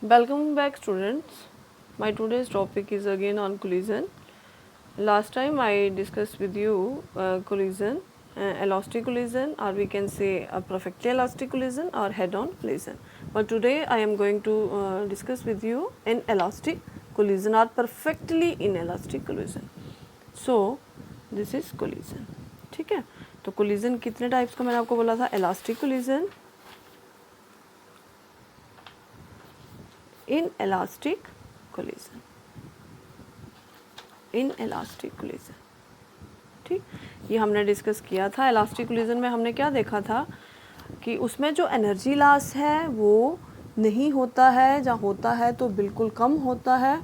Welcome back students. My today's topic is again on collision. Last time I discussed with you collision, elastic collision, or we can say a perfectly elastic collision or head-on collision. But today I am going to discuss with you inelastic collision or perfectly inelastic collision. So this is collision. ठीक है, तो collision कितने types का मैंने आपको बोला था? elastic collision, inelastic collision, inelastic collision. ठीक, ये हमने डिस्कस किया था. इलास्टिक कोलिजन में हमने क्या देखा था कि उसमें जो एनर्जी लॉस है वो नहीं होता है, जहाँ होता है तो बिल्कुल कम होता है.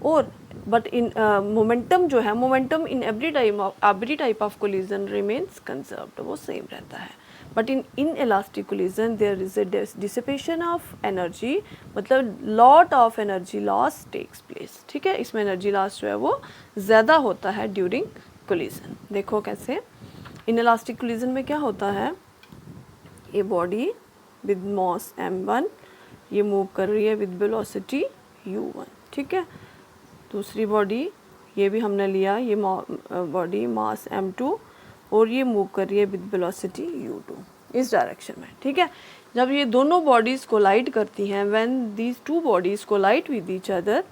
और बट इन मोमेंटम जो है, momentum in every type of collision remains conserved, वो सेम रहता है. But inelastic collision there is a dissipation of energy, मतलब lot of energy loss takes place. ठीक है, इसमें एनर्जी लॉस जो है वो ज़्यादा होता है ड्यूरिंग कोलिजन. देखो कैसे. इन इलास्टिक कोलिजन में क्या होता है, ये बॉडी विद मास m1 ये मूव कर रही है विद वेलोसिटी u1. ठीक है, दूसरी बॉडी ये भी हमने लिया, ये बॉडी मास m2 और ये मूव कर रही है विद वेलोसिटी u2 इस डायरेक्शन में. ठीक है, जब ये दोनों बॉडीज़ कोलाइड करती हैं, when these two bodies collide with each other,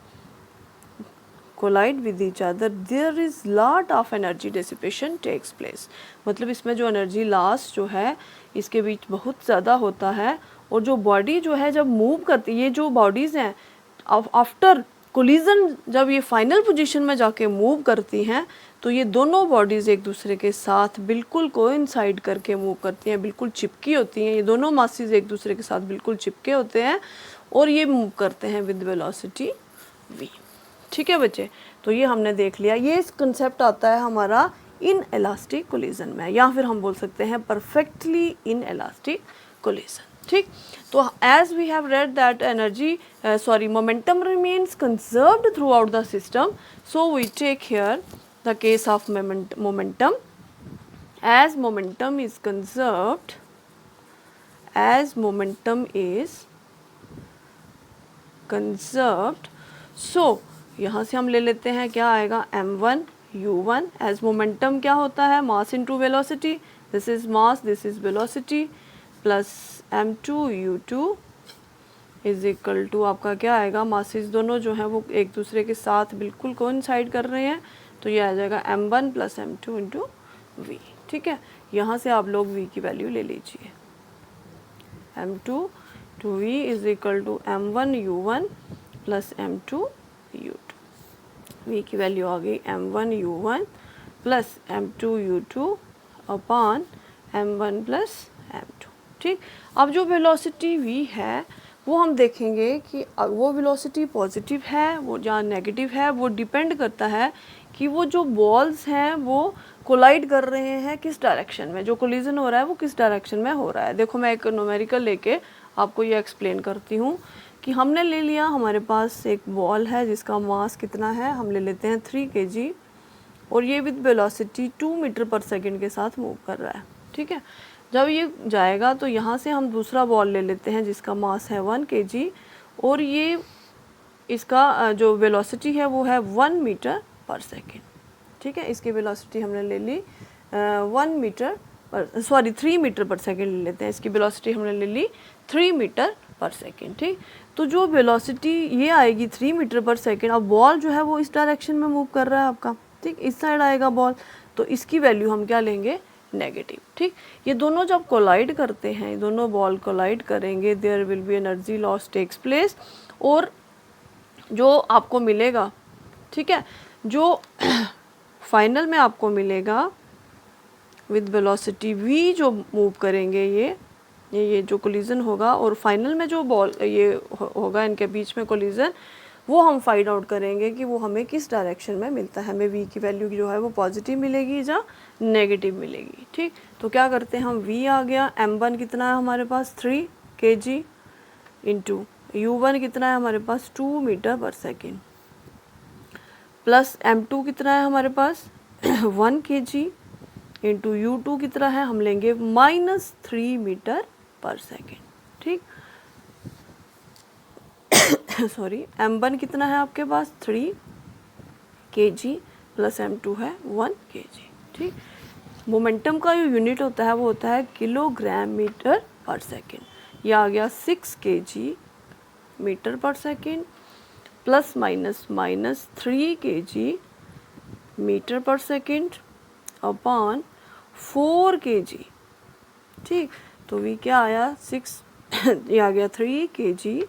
there is lot of energy dissipation takes place. मतलब इसमें जो एनर्जी लॉस जो है इसके बीच बहुत ज़्यादा होता है. और जो बॉडी जो है जब मूव करती है, ये जो बॉडीज़ हैं आफ्टर कोलिजन जब ये फाइनल पोजीशन में जाके मूव करती हैं, तो ये दोनों बॉडीज़ एक दूसरे के साथ बिल्कुल कोइंसाइड करके मूव करती हैं, बिल्कुल चिपकी होती हैं. ये दोनों मासेस एक दूसरे के साथ बिल्कुल चिपके होते हैं और ये मूव करते हैं विद वेलोसिटी v. ठीक है बच्चे, तो ये हमने देख लिया. ये कंसेप्ट आता है हमारा इन इलास्टिक कोलिजन में, या फिर हम बोल सकते हैं परफेक्टली इन इलास्टिक कोलिजन. ठीक, तो as we have read that energy momentum remains conserved throughout the system, so we take here the case of momentum. As momentum is conserved, as momentum is conserved, so यहाँ से हम ले लेते हैं, क्या आएगा, m1 u1. एज मोमेंटम क्या होता है, mass into velocity. This is mass, this is velocity, plus m2 u2 is equal to आपका क्या आएगा, मासेस दोनों जो हैं वो एक दूसरे के साथ बिल्कुल कोइंसाइड कर रहे हैं, तो ये आ जाएगा m1 plus m2 into v. ठीक है, यहाँ से आप लोग v की वैल्यू ले लीजिए. m2 to v is equal to m1 u1 plus m2 u2. v की वैल्यू आ गई m1 u1 plus m2 u2 upon m1 plus m2. ठीक, अब जो वेलोसिटी v है वो हम देखेंगे कि वो वेलोसिटी पॉजिटिव है वो या नेगेटिव है, वो डिपेंड करता है कि वो जो बॉल्स हैं वो कोलाइड कर रहे हैं किस डायरेक्शन में, जो कोलिजन हो रहा है वो किस डायरेक्शन में हो रहा है. देखो मैं एक न्यूमेरिकल लेके आपको ये एक्सप्लेन करती हूँ कि हमने ले लिया, हमारे पास एक बॉल है जिसका मास कितना है, हम ले लेते हैं 3 kg और ये विद वेलोसिटी 2 मीटर पर सेकंड के साथ मूव कर रहा है. ठीक है, जब ये जाएगा तो यहाँ से हम दूसरा बॉल ले लेते हैं जिसका मास है 1 kg और ये इसका जो वेलोसिटी है वो है 1 मीटर पर सेकेंड. ठीक है, इसकी वेलोसिटी हमने ले ली 3 मीटर पर सेकेंड ले लेते हैं, इसकी वेलोसिटी हमने ले ली 3 मीटर पर सेकेंड. ठीक, तो जो वेलोसिटी ये आएगी 3 मीटर पर सेकेंड. अब बॉल जो है वो इस डायरेक्शन में मूव कर रहा है आपका. ठीक, इस साइड आएगा बॉल, तो इसकी वैल्यू हम क्या लेंगे, नेगेटिव. ठीक, ये दोनों जब कोलाइड करते हैं, दोनों बॉल कोलाइड करेंगे, there will be energy loss takes place. और जो आपको मिलेगा, ठीक है, जो फाइनल में आपको मिलेगा विद वेलोसिटी v जो मूव करेंगे ये जो कोलिजन होगा, और फाइनल में जो बॉल ये होगा इनके बीच में कोलिजन, वो हम फाइंड आउट करेंगे कि वो हमें किस डायरेक्शन में मिलता है. हमें v की वैल्यू जो है वो पॉजिटिव मिलेगी या नेगेटिव मिलेगी. ठीक, तो क्या करते हैं हम, v आ गया, m1 कितना है हमारे पास 3 kg इंटू u1 कितना है हमारे पास 2 metre per second, plus m2 कितना है हमारे पास 1 kg इंटू u2 कितना है, हम लेंगे -3 मीटर पर सेकेंड. ठीक, सॉरी m1 कितना है आपके पास 3 kg प्लस m2 है 1 kg। ठीक, मोमेंटम का जो यूनिट होता है वो होता है किलोग्राम मीटर पर सेकेंड। ये आ गया 6 kg metre per second plus minus minus 3 kg metre per second upon 4 kg। ठीक, तो वी क्या आया 6 ये आ गया 3 kg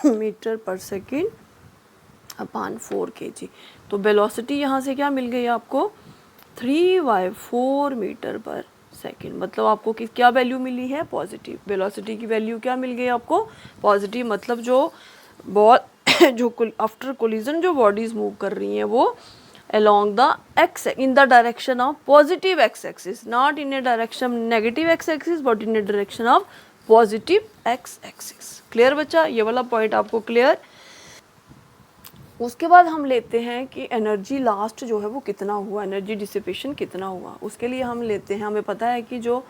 metre per second upon 4 kg। तो वेलोसिटी यहाँ से क्या मिल गई आपको 3/4 मीटर पर सेकेंड। मतलब आपको क्या वैल्यू मिली है पॉजिटिव। वेलोसिटी की वैल्यू क्या मिल गई आपको पॉजिटिव। मतलब जो आफ्टर कोलिजन जो बॉडीज मूव कर रही हैं वो along the x in the direction of positive x axis, not in a direction negative x axis but in a direction of positive x axis। Clear बच्चा, ये वाला पॉइंट आपको clear. उसके बाद हम लेते हैं कि एनर्जी लास्ट जो है वो कितना हुआ, एनर्जी डिसिपेशन कितना हुआ। उसके लिए हम लेते हैं, हमें पता है कि जो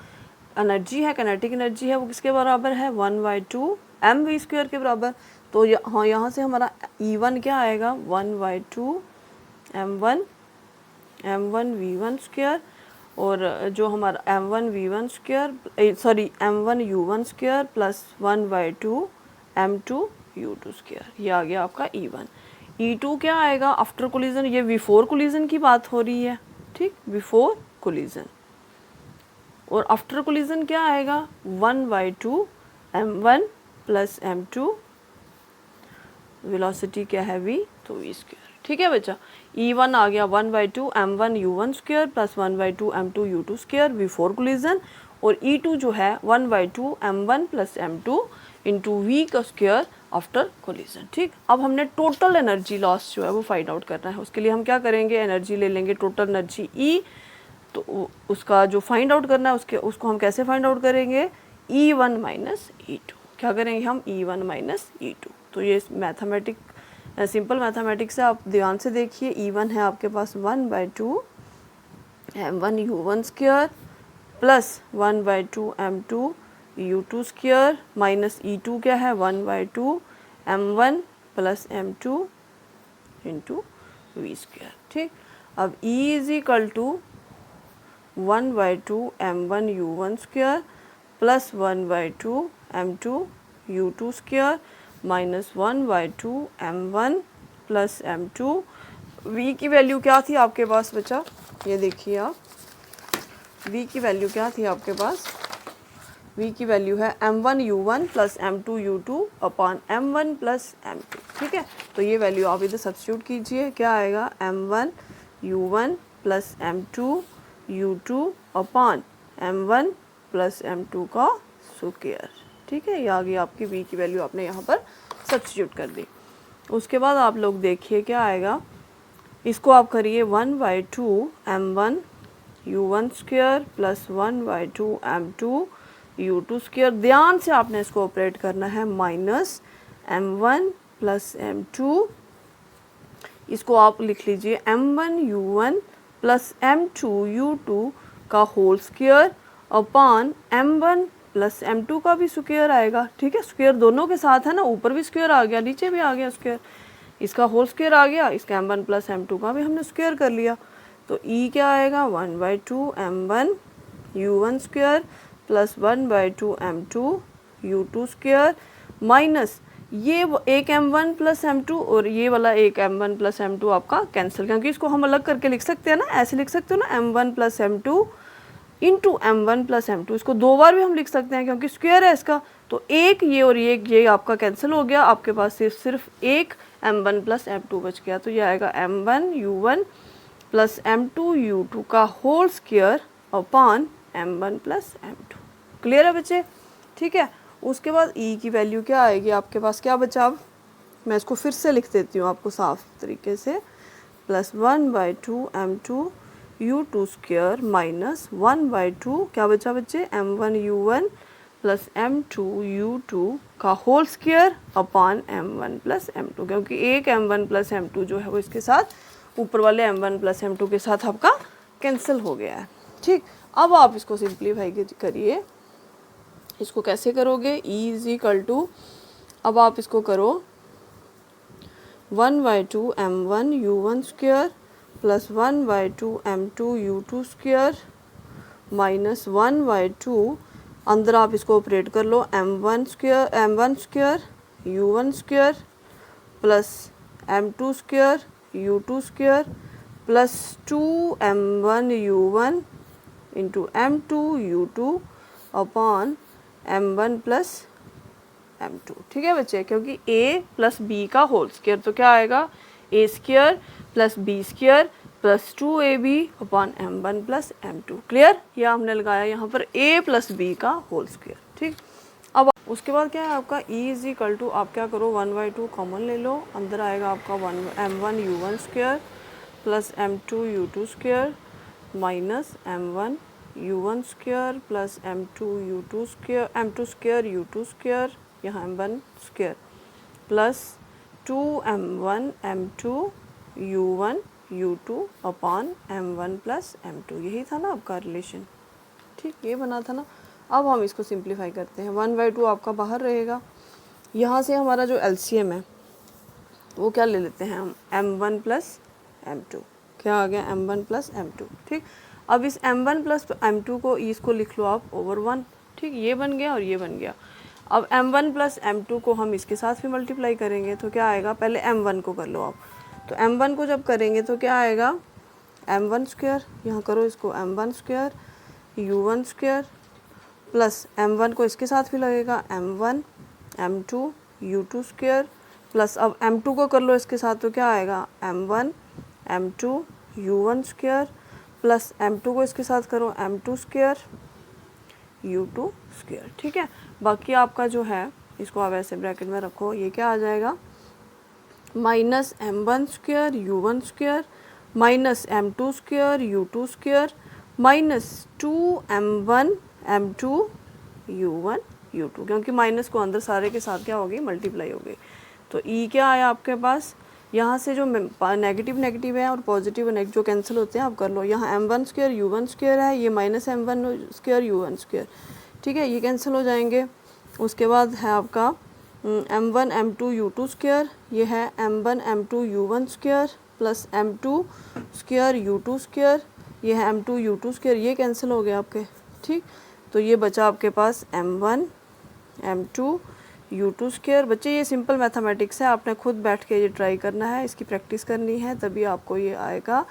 एनर्जी है काइनेटिक एनर्जी है वो किसके बराबर है 1/2 mv² के बराबर। तो हाँ यहाँ से हमारा E1 क्या आएगा 1/2 m1 v1² और जो हमारा m1 u1² plus 1/2 m2 u2²। ये आ गया आपका E1। E2 क्या आएगा आफ्टर कोलिजन, ये बिफोर कोलिजन की बात हो रही है। ठीक, बिफोर कोलिजन। और आफ्टर कोलिजन क्या आएगा 1/2 m1 प्लस m2, वेलोसिटी क्या है v, तो v²। ठीक है बच्चा, E1 आ गया 1/2 m1 u1² plus 1/2 m2 u2² before collision. और E2 जो है 1/2 m1 plus m2 into v का स्क्वायर आफ्टर कोलिजन। ठीक, अब हमने टोटल एनर्जी लॉस जो है वो फाइंड आउट करना है। उसके लिए हम क्या करेंगे, एनर्जी ले लेंगे टोटल एनर्जी E। तो उसका जो फाइंड आउट करना है उसको हम कैसे फाइंड आउट करेंगे E1 माइनस E2। क्या करेंगे हम E1 माइनस E2। तो ये सिंपल मैथमेटिक्स है, आप ध्यान से देखिए। E1 है आपके पास 1/2 m1 u1² plus 1/2 m2 u2² minus E2 क्या है 1/2 m1 plus m2 into v²। ठीक, अब E is equal to 1/2 m1 u1² plus 1/2 m2 u2² minus 1/2 m1 plus m2। v की वैल्यू क्या थी आपके पास बच्चा, ये देखिए आप, v की वैल्यू क्या थी आपके पास, v की वैल्यू है m1 u1 plus m2 u2 upon m1 plus m2। ठीक है, तो ये वैल्यू आप इधर सब्स्टिट्यूट कीजिए, क्या आएगा m1 u1 plus m2 u2 upon m1 plus m2 का स्क्वायर। ठीक है, ये आ गई आपकी v की वैल्यू, आपने यहाँ पर सब्स्टिट्यूट कर दी। उसके बाद आप लोग देखिए क्या आएगा, इसको आप करिए 1/2 m1 u1² plus 1/2 m2 u2²। ध्यान से आपने इसको ऑपरेट करना है माइनस m1 प्लस m2, इसको आप लिख लीजिए m1 u1 plus m2 u2 का whole square upon m1 plus m2 का भी स्क्वायर आएगा। ठीक है, स्क्वायर दोनों के साथ है ना, ऊपर भी स्क्वायर आ गया नीचे भी आ गया स्क्वायर, इसका होल स्क्वायर आ गया, इसका m1 प्लस m2 का भी हमने स्क्वायर कर लिया। तो E क्या आएगा 1/2 m1 u1² plus 1/2 m2 u2² minus ये एक m1 प्लस m2 और ये वाला एक m1 प्लस m2 आपका कैंसिल, क्योंकि इसको हम अलग करके लिख सकते हैं ना, ऐसे लिख सकते हो ना m1 plus m2 into m1 plus m2। इसको दो बार भी हम लिख सकते हैं क्योंकि स्क्वायर है इसका। तो एक ये और ये आपका कैंसिल हो गया, आपके पास सिर्फ एक m1 प्लस m2 बच गया। तो ये आएगा m1 u1 plus m2 u2 का whole square upon m1 plus m2। Clear है बच्चे? ठीक है, उसके बाद E की वैल्यू क्या आएगी आपके पास, क्या बचा, अब मैं इसको फिर से लिख देती हूँ आपको साफ तरीके से, प्लस 1/2 m2 u2² माइनस 1/2 क्या बचा बच्चे m1 u1 plus m2 u2 का whole square upon m1 plus m2, क्योंकि एक m1 प्लस m2 जो है वो इसके साथ ऊपर वाले m1 प्लस m2 के साथ आपका कैंसिल हो गया है। ठीक, अब आप इसको सिंप्लीफाई करिए, इसको कैसे करोगे, E इज इक्वल टू अब आप इसको करो 1/2 m1 u1 square plus 1/2 m2 u2 square minus 1/2, अंदर आप इसको ऑपरेट कर लो m1 square u1 square plus m2 square u2 square plus 2m1 u1 into m2 u2 upon m1 plus m2। ठीक है बच्चे, क्योंकि a प्लस b का whole square तो क्या आएगा a square plus b square plus 2ab upon m1 plus m2। Clear, ये हमने लगाया यहाँ पर a प्लस b का होल स्क्वायर। ठीक, अब उसके बाद क्या है आपका e इज इक्वल टू, आप क्या करो 1/2 कॉमन ले लो, अंदर आएगा आपका m1 u1 square plus m2 u2 square minus m1 u1 square plus m2 u2 square m2 square u2 square, यहाँ m1 square plus 2m1 m2 u1 u2 upon m1 plus m2। यही था ना आपका relation. ठीक, ये बना था ना। अब हम इसको सिंप्लीफाई करते हैं। 1/2 आपका बाहर रहेगा, यहाँ से हमारा जो एलसीएम है वो क्या ले लेते हैं हम m1 प्लस m2। क्या आ गया m1 प्लस m2। ठीक, अब इस m1 प्लस m2 को इसको लिख लो आप ओवर 1। ठीक, ये बन गया और ये बन गया। अब m1 प्लस m2 को हम इसके साथ भी मल्टीप्लाई करेंगे तो क्या आएगा, पहले m1 को कर लो आप, तो m1 को जब करेंगे तो क्या आएगा m1 स्क्वायर, यहाँ करो इसको m1 square u1 square plus m1 को इसके साथ भी लगेगा m1 m2 u2 square plus अब m2 को कर लो इसके साथ तो क्या आएगा m1 m2 u1 square plus m2 को इसके साथ करो m2 स्क्वायर u2 स्क्वायर। ठीक है, बाकी आपका जो है इसको आप ऐसे ब्रैकेट में रखो, ये क्या आ जाएगा minus m1 square u1 square minus m2 square u2 square minus 2m1 m2 u1 u2, क्योंकि माइनस को अंदर सारे के साथ क्या हो गई मल्टीप्लाई हो गई। तो e क्या आया आपके पास, यहाँ से जो नेगेटिव नेगेटिव है और पॉजिटिव नेगेटिव जो कैंसिल होते हैं आप कर लो, यहाँ m1 स्क्वायर u1 स्क्वायर है, ये minus m1 square u1 square. ठीक है, ये कैंसिल हो जाएंगे। उसके बाद है आपका m1 m2 u2 स्क्वायर, ये है m1 m2 u1 square plus m2 square u2 square, ये है m2 u2 स्क्वायर, ये कैंसिल हो गया आपके। ठीक, तो ये बचा आपके पास m1 m2 u2 स्क्वायर। बच्चे ये सिंपल मैथमेटिक्स है, आपने खुद बैठ के ये ट्राई करना है, इसकी प्रैक्टिस करनी है तभी आपको ये आएगा।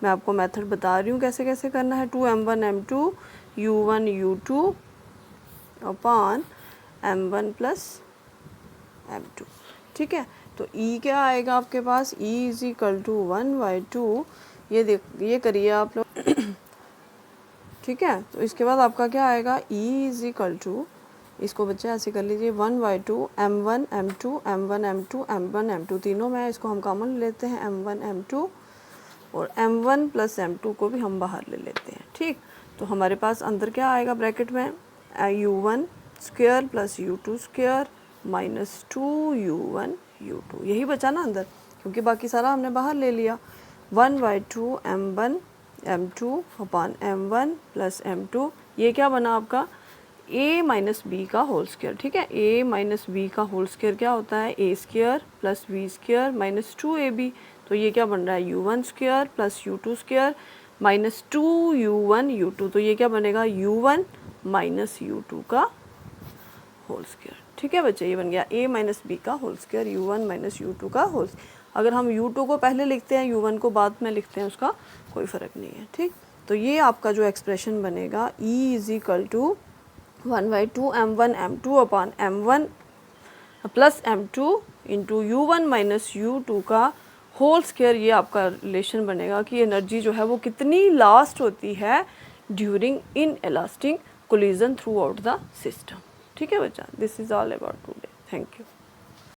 मैं आपको मेथड बता रही हूँ कैसे कैसे करना है। 2m1 m2 u1 u2 upon m1 plus m2। ठीक है, तो e क्या आएगा आपके पास, e इज इक्वल टू 1/2, ये करिए आप लोग। ठीक है, तो इसके बाद आपका क्या आएगा e इज इक्वल टू, इसको बच्चे ऐसे कर लीजिए 1/2 m1 m2 m1 m2 m1 m2, तीनों में इसको हम कॉमन लेते हैं m1 m2 और m1 प्लस m2 को भी हम बाहर ले लेते हैं। ठीक, तो हमारे पास अंदर क्या आएगा ब्रैकेट में u1 square plus u2 square minus 2u1 u2, यही बचा ना अंदर, क्योंकि बाकी सारा हमने बाहर ले लिया। 1/2 m1 m2 upon m1 plus m2, ये क्या बना आपका a माइनस बी का होल स्क्वायर। ठीक है, a माइनस बी का होल स्क्वायर क्या होता है a square plus b square minus 2ab, तो ये क्या बन रहा है u1 square plus u2 square minus 2u1 u2, तो ये क्या बनेगा u1 माइनस u2 का होल स्क्वायर। ठीक है बच्चे, ये बन गया a माइनस बी का whole square u1 minus u2 का होल। अगर हम u2 को पहले लिखते हैं u1 को बाद में लिखते हैं उसका कोई फ़र्क नहीं है। ठीक, तो ये आपका जो एक्सप्रेशन बनेगा e is equal to 1/2 m1 m2 upon m1 plus m2 into u1 minus u2 का होल स्क्वायर। ये आपका रिलेशन बनेगा कि एनर्जी जो है वो कितनी लास्ट होती है during in elastic collision through out the system. ठीक है बच्चा, this is all about today, thank you.